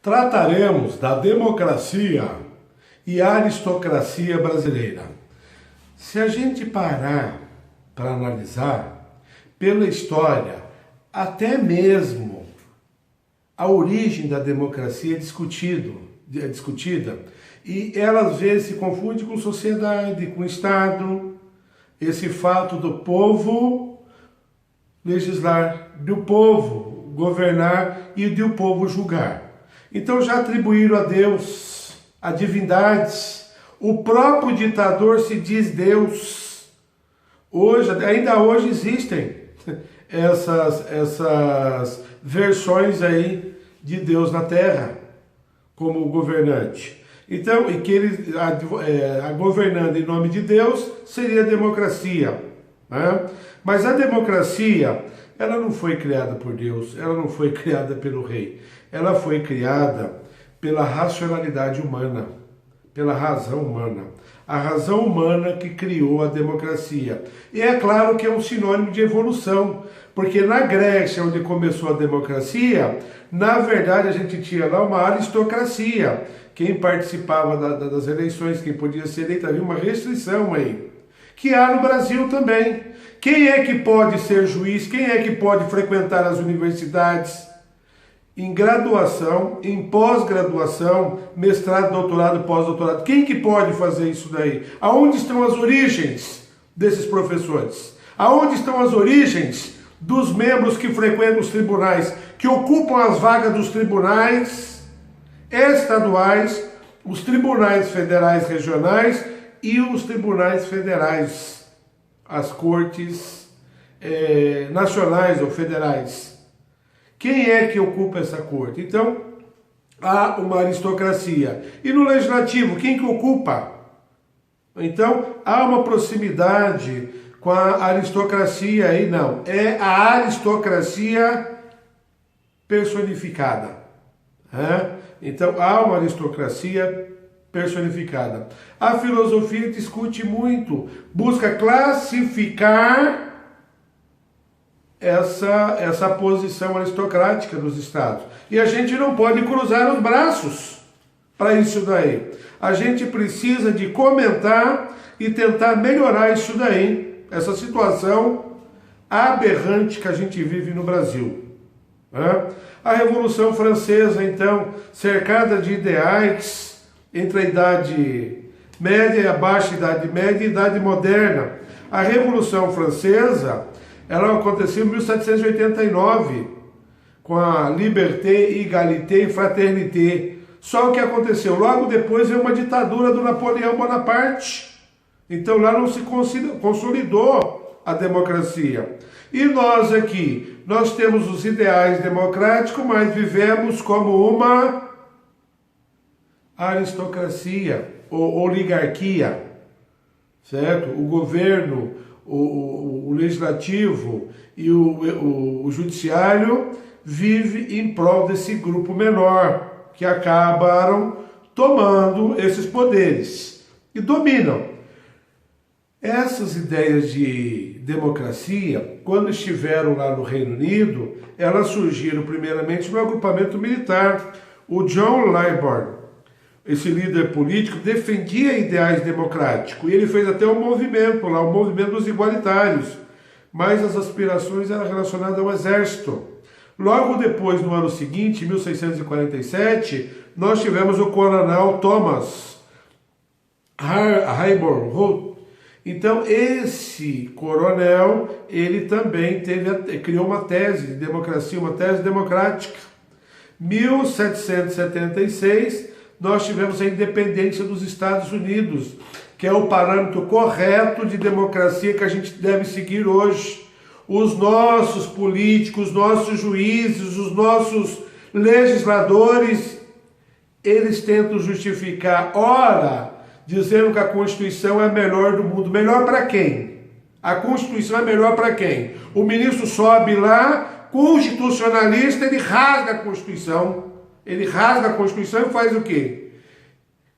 Trataremos da democracia e aristocracia brasileira. Se a gente parar para analisar, pela história, até mesmo a origem da democracia é discutida e ela às vezes se confunde com sociedade, com Estado, esse fato do povo legislar, do povo governar e do povo julgar. Então já atribuíram a Deus, a divindades, o próprio ditador se diz Deus. Ainda hoje existem essas versões aí de Deus na Terra como governante. Então, e que ele governando em nome de Deus seria a democracia, né? Mas a democracia, ela não foi criada por Deus, ela não foi criada pelo rei, ela foi criada pela racionalidade humana, pela razão humana. A razão humana que criou a democracia. E é claro que é um sinônimo de evolução, porque na Grécia, onde começou a democracia, na verdade a gente tinha lá uma aristocracia. Quem participava das eleições, quem podia ser eleito, havia uma restrição aí. Que há no Brasil também. Quem é que pode ser juiz? Quem é que pode frequentar as universidades? Em graduação, em pós-graduação, mestrado, doutorado, pós-doutorado. Quem que pode fazer isso daí? Aonde estão as origens desses professores? Aonde estão as origens dos membros que frequentam os tribunais, que ocupam as vagas dos tribunais estaduais, os tribunais federais regionais e os tribunais federais, as cortes nacionais ou federais? Quem é que ocupa essa corte? Então, há uma aristocracia. E no legislativo, quem que ocupa? Então, há uma proximidade com a aristocracia aí, não. É a aristocracia personificada. Então, há uma aristocracia personificada. A filosofia discute muito, busca classificar essa posição aristocrática dos estados. E a gente não pode cruzar os braços para isso daí. A gente precisa de comentar e tentar melhorar isso daí, essa situação aberrante que a gente vive no Brasil. A Revolução Francesa, então, cercada de ideais entre a Idade Média e a Baixa Idade Média e a Idade Moderna. A Revolução Francesa, ela aconteceu em 1789, com a Liberté, Égalité e Fraternité. Só o que aconteceu? Logo depois veio uma ditadura do Napoleão Bonaparte. Então lá não se consolidou a democracia. E nós aqui, nós temos os ideais democráticos, mas vivemos como uma aristocracia, ou oligarquia, certo? O governo, o legislativo e o judiciário vive em prol desse grupo menor, que acabaram tomando esses poderes e dominam. Essas ideias de democracia, quando estiveram lá no Reino Unido, elas surgiram primeiramente no agrupamento militar. O John Leyburn, esse líder político, defendia ideais democráticos e ele fez até um movimento lá, o movimento dos igualitários, mas as aspirações eram relacionadas ao exército. Logo depois, no ano seguinte, em 1647, nós tivemos o coronel Thomas Heyburn. Então, esse coronel, ele também criou uma tese de democracia, uma tese democrática. 1776, nós tivemos a independência dos Estados Unidos, que é o parâmetro correto de democracia que a gente deve seguir hoje. Os nossos políticos, os nossos juízes, os nossos legisladores, eles tentam justificar, ora, dizendo que a Constituição é a melhor do mundo. Melhor para quem? A Constituição é melhor para quem? O ministro sobe lá, constitucionalista, ele rasga a Constituição. Ele rasga a Constituição e faz o quê?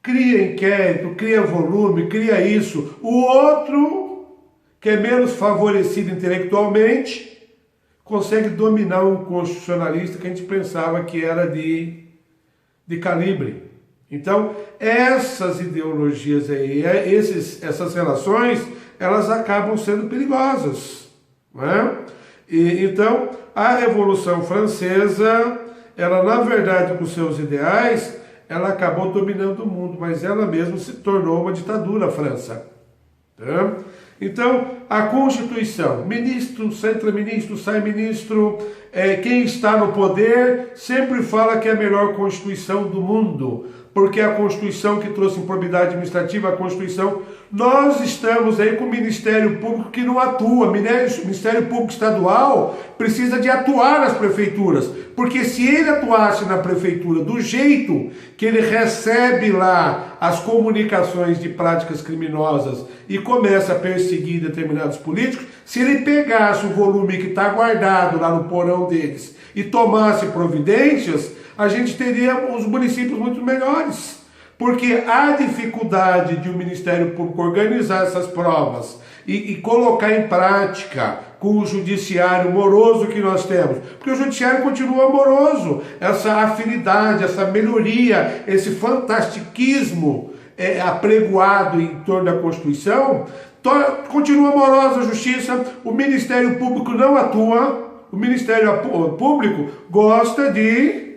Cria inquérito, cria volume, cria isso. O outro, que é menos favorecido intelectualmente, consegue dominar um constitucionalista que a gente pensava que era de de calibre. Então, essas ideologias aí, essas relações, elas acabam sendo perigosas, não é? Então, a Revolução Francesa, ela, na verdade, com seus ideais, ela acabou dominando o mundo, mas ela mesma se tornou uma ditadura, a França. Tá? Então, a Constituição, ministro, entra ministro, sai ministro, quem está no poder sempre fala que é a melhor Constituição do mundo, porque a Constituição que trouxe improbidade administrativa, a Constituição, nós estamos aí com o Ministério Público que não atua. O Ministério Público Estadual precisa de atuar nas prefeituras, porque se ele atuasse na prefeitura do jeito que ele recebe lá as comunicações de práticas criminosas e começa a perseguir determinados políticos, se ele pegasse o volume que está guardado lá no porão deles e tomasse providências, a gente teria os municípios muito melhores. Porque a dificuldade de o Ministério Público organizar essas provas e colocar em prática com o judiciário moroso que nós temos, porque o judiciário continua moroso, essa afinidade, essa melhoria, esse fantastiquismo apregoado em torno da Constituição, continua morosa a justiça, o Ministério Público não atua, o Ministério Público gosta de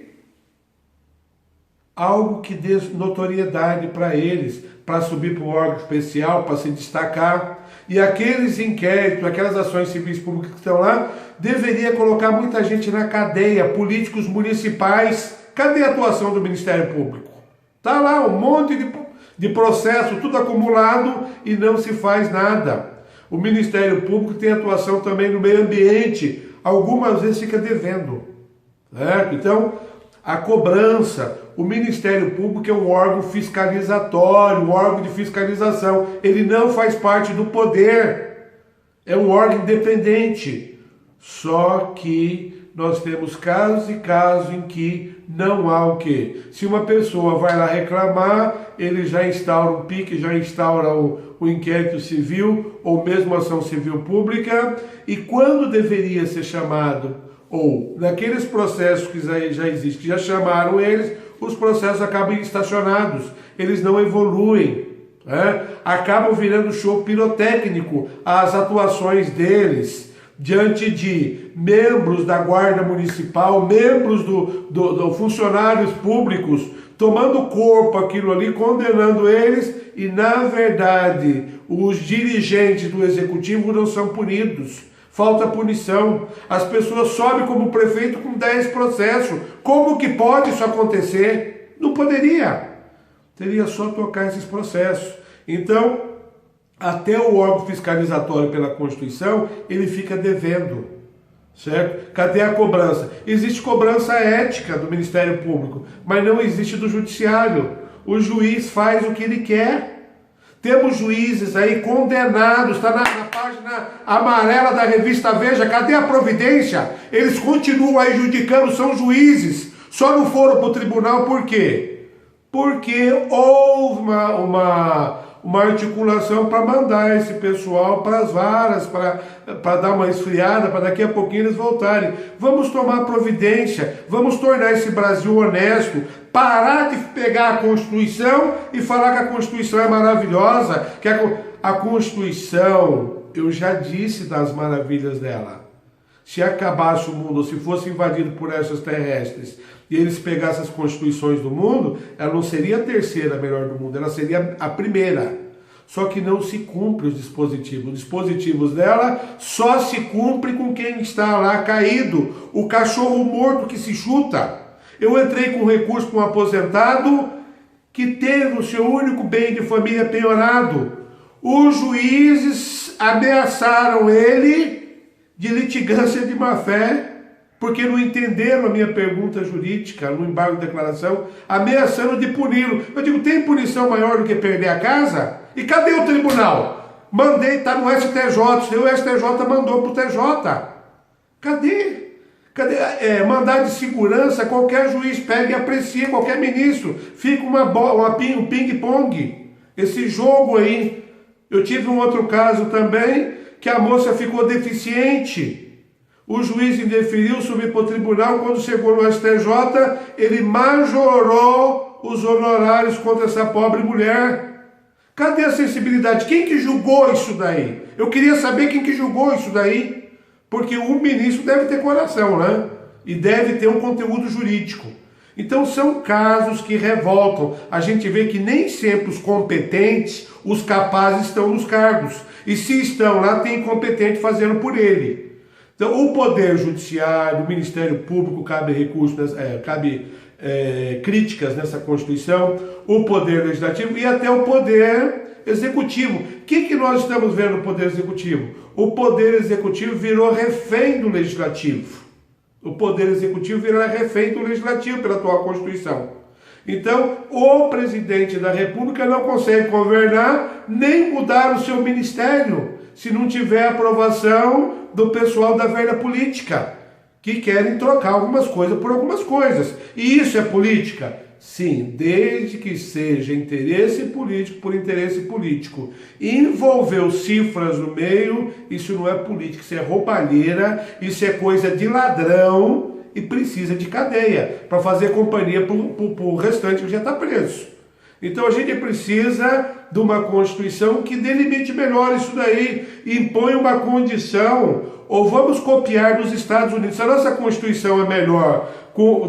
algo que dê notoriedade para eles, para subir para um órgão especial, para se destacar. E aqueles inquéritos, aquelas ações civis públicas que estão lá, deveria colocar muita gente na cadeia, políticos municipais. Cadê a atuação do Ministério Público? Está lá um monte de processo, tudo acumulado e não se faz nada. O Ministério Público tem atuação também no meio ambiente, algumas vezes fica devendo. Certo? Então, a cobrança, o Ministério Público é um órgão fiscalizatório, um órgão de fiscalização. Ele não faz parte do poder. É um órgão independente. Só que nós temos casos e casos em que não há o quê? Se uma pessoa vai lá reclamar, ele já instaura um PIC, já instaura o inquérito civil ou mesmo ação civil pública. E quando deveria ser chamado, ou naqueles processos que já existem, que já chamaram eles, os processos acabam estacionados, eles não evoluem, acabam virando show pirotécnico as atuações deles, diante de membros da Guarda Municipal, membros do funcionários públicos, tomando corpo aquilo ali, condenando eles, e na verdade os dirigentes do Executivo não são punidos. Falta punição. As pessoas sobem como prefeito com 10 processos. Como que pode isso acontecer? Não poderia. Teria só tocar esses processos. Então, até o órgão fiscalizatório pela Constituição, ele fica devendo. Certo? Cadê a cobrança? Existe cobrança ética do Ministério Público, mas não existe do Judiciário. O juiz faz o que ele quer. Temos juízes aí condenados, está na página amarela da revista Veja, cadê a providência? Eles continuam aí judicando, são juízes, só não foram para o tribunal, por quê? Porque houve uma articulação para mandar esse pessoal para as varas, para dar uma esfriada, para daqui a pouquinho eles voltarem. Vamos tomar providência, vamos tornar esse Brasil honesto, parar de pegar a Constituição e falar que a Constituição é maravilhosa, que a Constituição, eu já disse das maravilhas dela. Se acabasse o mundo, se fosse invadido por essas terrestres, e eles pegassem as constituições do mundo, ela não seria a terceira melhor do mundo, ela seria a primeira. Só que não se cumpre os dispositivos. Os dispositivos dela só se cumpre com quem está lá caído, o cachorro morto que se chuta. Eu entrei com recurso para um aposentado que teve o seu único bem de família penhorado. Os juízes ameaçaram ele de litigância de má-fé, porque não entenderam a minha pergunta jurídica no embargo de declaração, ameaçando de puni-lo. Eu digo, tem punição maior do que perder a casa? E cadê o tribunal? Mandei, está no STJ, o STJ mandou para o TJ. Cadê? Mandado de segurança, qualquer juiz pega e aprecia, qualquer ministro. Fica um ping-pong. Esse jogo aí. Eu tive um outro caso também, que a moça ficou deficiente. O juiz indeferiu, subiu para o tribunal, quando chegou no STJ, ele majorou os honorários contra essa pobre mulher. Cadê a sensibilidade? Quem que julgou isso daí? Eu queria saber quem que julgou isso daí, porque o ministro deve ter coração, né? E deve ter um conteúdo jurídico. Então são casos que revoltam. A gente vê que nem sempre os competentes, os capazes estão nos cargos. E se estão lá, tem incompetente fazendo por ele. Então o Poder Judiciário, o Ministério Público, cabe recursos, críticas nessa Constituição, o Poder Legislativo e até o Poder Executivo. O que nós estamos vendo no Poder Executivo? O Poder Executivo virou refém do Legislativo. O Poder Executivo virou refém do Legislativo pela atual Constituição. Então, o presidente da República não consegue governar nem mudar o seu ministério se não tiver aprovação do pessoal da velha política, que querem trocar algumas coisas por algumas coisas. E isso é política? Sim, desde que seja interesse político por interesse político. Envolveu cifras no meio, isso não é política, isso é roubalheira, isso é coisa de ladrão e precisa de cadeia para fazer companhia para o restante que já está preso. Então a gente precisa de uma Constituição que delimite melhor isso daí, impõe uma condição, ou vamos copiar dos Estados Unidos. Se a nossa Constituição é melhor,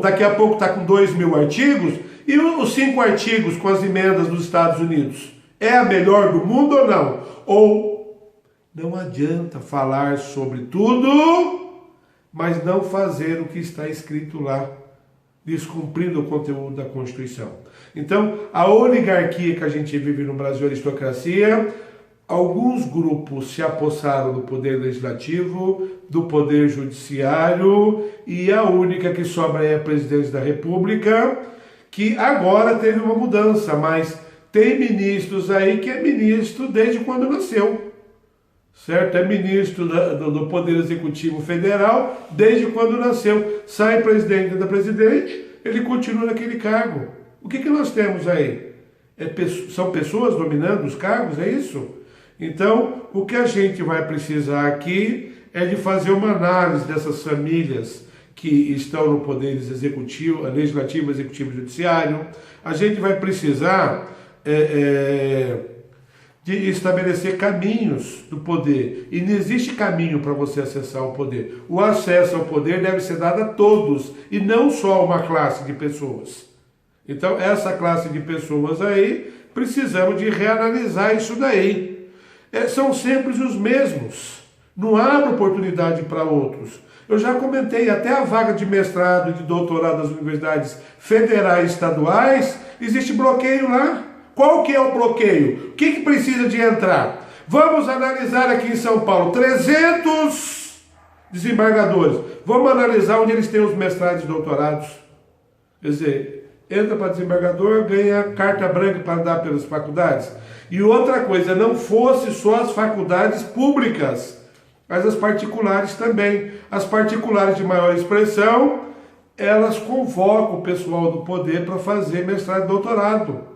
daqui a pouco está com 2.000 artigos, e os 5 artigos com as emendas dos Estados Unidos, é a melhor do mundo ou não? Ou não adianta falar sobre tudo, mas não fazer o que está escrito lá, descumprindo o conteúdo da Constituição. Então, a oligarquia que a gente vive no Brasil, a aristocracia, alguns grupos se apossaram do poder legislativo, do poder judiciário, e a única que sobra é a presidência da República, que agora teve uma mudança, mas tem ministros aí que é ministro desde quando nasceu, certo? É ministro do Poder Executivo Federal desde quando nasceu. Sai presidente da presidente, ele continua naquele cargo. O que nós temos aí? São pessoas dominando os cargos, é isso? Então, o que a gente vai precisar aqui é de fazer uma análise dessas famílias que estão no Poder Executivo, Legislativo, Executivo e Judiciário. A gente vai precisar de estabelecer caminhos do poder. E não existe caminho para você acessar o poder. O acesso ao poder deve ser dado a todos, e não só a uma classe de pessoas. Então, essa classe de pessoas aí, precisamos de reanalisar isso daí. São sempre os mesmos. Não abre oportunidade para outros. Eu já comentei, até a vaga de mestrado e de doutorado das universidades federais e estaduais, existe bloqueio lá. Qual que é o bloqueio? O que precisa de entrar? Vamos analisar aqui em São Paulo 300 desembargadores. Vamos analisar onde eles têm os mestrados e doutorados. Quer dizer, entra para desembargador, ganha carta branca para andar pelas faculdades. E outra coisa, não fosse só as faculdades públicas, mas as particulares também. As particulares de maior expressão, elas convocam o pessoal do poder para fazer mestrado e doutorado.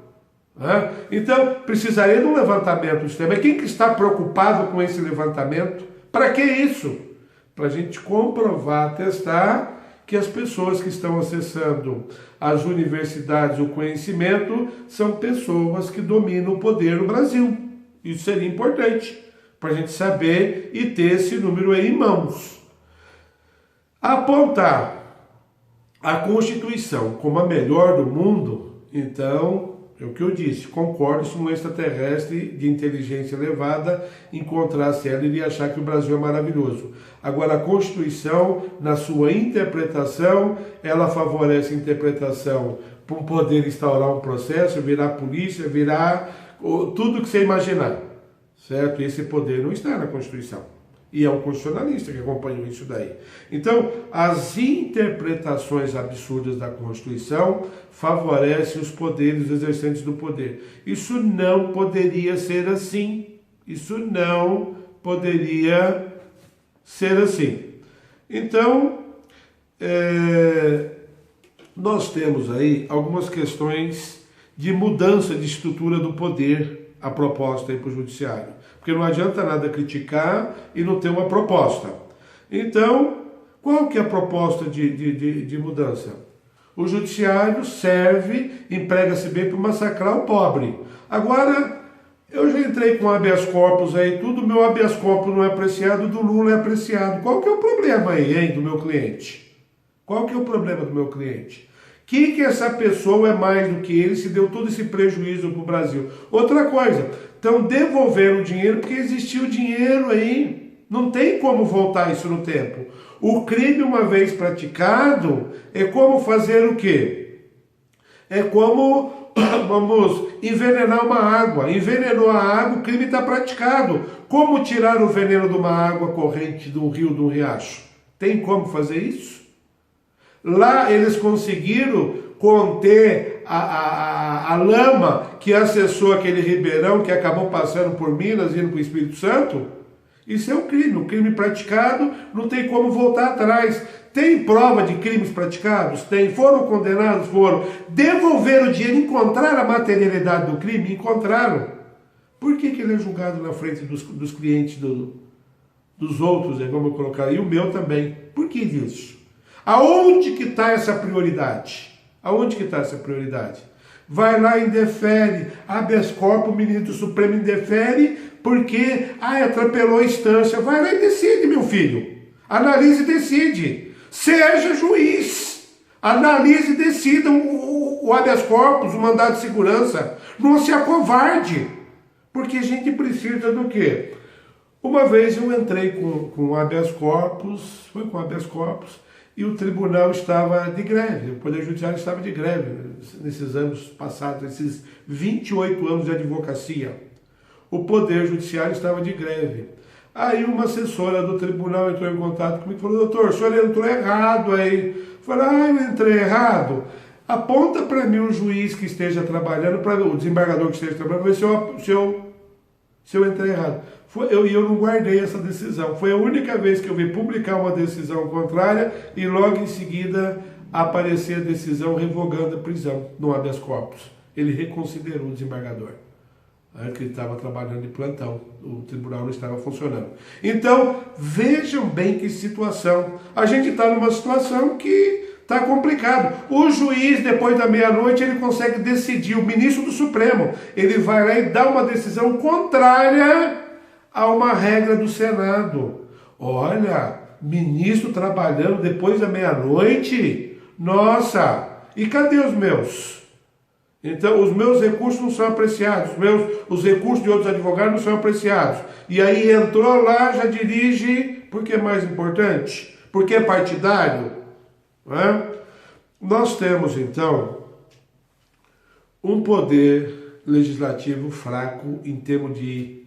Né? Então, precisaria de um levantamento do sistema. Quem que está preocupado com esse levantamento? Para que isso? Para a gente comprovar, testar que as pessoas que estão acessando as universidades, o conhecimento, são pessoas que dominam o poder no Brasil. Isso seria importante para a gente saber e ter esse número aí em mãos. Apontar a Constituição como a melhor do mundo, então, é o que eu disse, concordo se um extraterrestre de inteligência elevada encontrasse ela e iria achar que o Brasil é maravilhoso. Agora, a Constituição, na sua interpretação, ela favorece a interpretação para poder instaurar um processo, virar polícia, virar tudo que você imaginar. Certo? Esse poder não está na Constituição. E é o constitucionalista que acompanhou isso daí. Então, as interpretações absurdas da Constituição favorecem os poderes, os exercentes do poder. Isso não poderia ser assim. Isso não poderia ser assim. Então, nós temos aí algumas questões de mudança de estrutura do poder, a proposta aí para o judiciário. Porque não adianta nada criticar e não ter uma proposta. Então, Qual que é a proposta de mudança? O judiciário serve, emprega-se bem para massacrar o pobre. Agora, eu já entrei com habeas corpus aí, tudo, meu habeas corpus não é apreciado, do Lula é apreciado. Qual que é o problema aí, hein, do meu cliente? Qual que é o problema do meu cliente? Que essa pessoa é mais do que ele, se deu todo esse prejuízo para o Brasil? Outra coisa, estão devolvendo o dinheiro porque existiu dinheiro aí. Não tem como voltar isso no tempo. O crime, uma vez praticado, é como fazer o quê? É como, vamos, envenenar uma água. Envenenou a água, o crime está praticado. Como tirar o veneno de uma água corrente, de um rio, de um riacho? Tem como fazer isso? Lá eles conseguiram conter a lama que acessou aquele ribeirão que acabou passando por Minas e indo para o Espírito Santo. Isso é um crime praticado, não tem como voltar atrás. Tem prova de crimes praticados? Tem. Foram condenados? Foram. Devolveram o dinheiro, encontraram a materialidade do crime? Encontraram. Por que ele é julgado na frente dos clientes dos outros, vamos colocar, e o meu também? Por que isso? Aonde que está essa prioridade? Aonde que está essa prioridade? Vai lá e indefere, habeas corpus, o ministro do Supremo indefere, porque atropelou a instância. Vai lá e decide, meu filho. Analise e decide. Seja juiz. Analise e decida o habeas corpus, o mandado de segurança. Não se acovarde. Porque a gente precisa do quê? Uma vez eu entrei com habeas corpus, foi com habeas corpus, e o tribunal estava de greve, o Poder Judiciário estava de greve nesses anos passados, esses 28 anos de advocacia. O Poder Judiciário estava de greve. Aí uma assessora do tribunal entrou em contato comigo e falou: doutor, o senhor entrou errado aí. Eu falei: eu entrei errado? Aponta para mim um juiz que esteja trabalhando, o desembargador que esteja trabalhando, para ver se eu entrei errado. Eu não guardei essa decisão. Foi a única vez que eu vi publicar uma decisão contrária e logo em seguida aparecer a decisão revogando a prisão no habeas corpus. Ele reconsiderou o desembargador, que ele estava trabalhando de plantão, o tribunal não estava funcionando. Então, vejam bem que situação. A gente está numa situação que está complicado. O juiz, depois da meia-noite, ele consegue decidir, o ministro do Supremo, ele vai lá e dá uma decisão contrária a uma regra do Senado. Olha, ministro trabalhando depois da meia-noite? Nossa! E cadê os meus? Então, os meus recursos não são apreciados, os recursos de outros advogados não são apreciados. E aí entrou lá, já dirige, porque é mais importante? Porque é partidário? Não é? Nós temos, então, um poder legislativo fraco em termos de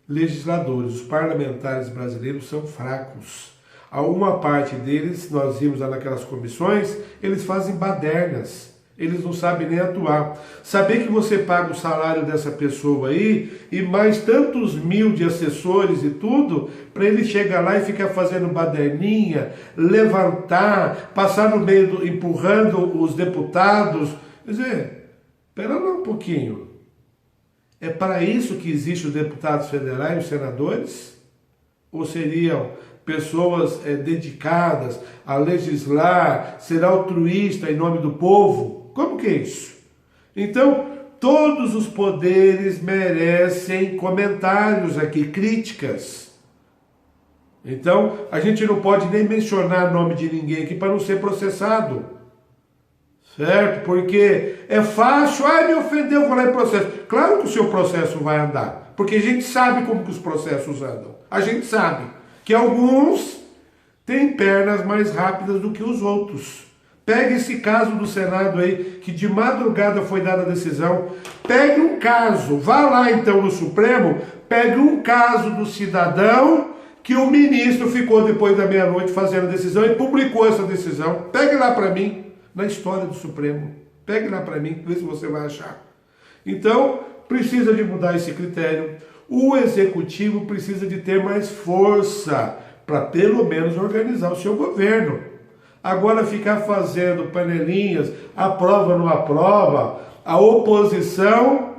legisladores. Os parlamentares brasileiros são fracos. A uma parte deles, nós vimos lá naquelas comissões, eles fazem badernas. Eles não sabem nem atuar. Saber que você paga o salário dessa pessoa aí e mais tantos mil de assessores e tudo, para ele chegar lá e ficar fazendo baderninha, levantar, passar no meio, empurrando os deputados. Quer dizer, espera lá um pouquinho. É para isso que existem os deputados federais e os senadores? Ou seriam pessoas dedicadas a legislar, ser altruísta em nome do povo? Como que é isso? Então, todos os poderes merecem comentários aqui, críticas. Então, a gente não pode nem mencionar nome de ninguém aqui para não ser processado. Certo? Porque é fácil, me ofendeu, vou lá em processo. Claro que o seu processo vai andar, porque a gente sabe como que os processos andam. A gente sabe que alguns têm pernas mais rápidas do que os outros. Pegue esse caso do Senado aí, que de madrugada foi dada a decisão. Pegue um caso, vá lá então no Supremo, pegue um caso do cidadão que o ministro ficou depois da meia-noite fazendo a decisão e publicou essa decisão. Pegue lá para mim, na história do Supremo. Pegue lá para mim, vê se você vai achar. Então, precisa de mudar esse critério. O executivo precisa de ter mais força para pelo menos organizar o seu governo. Agora ficar fazendo panelinhas, aprova ou não aprova, a oposição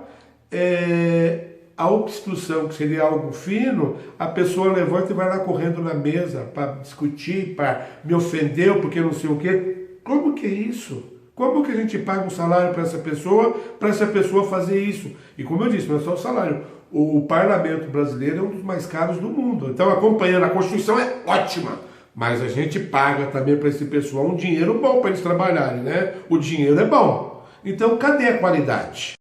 a obstrução, que seria algo fino, a pessoa levanta e vai lá correndo na mesa para discutir, para me ofender, porque não sei o quê. Como que é isso? Como que a gente paga um salário para essa pessoa fazer isso? E como eu disse, não é só o salário. O parlamento brasileiro é um dos mais caros do mundo. Então, acompanhando a Constituição é ótima. Mas a gente paga também para esse pessoal um dinheiro bom para eles trabalharem, né? O dinheiro é bom. Então, cadê a qualidade?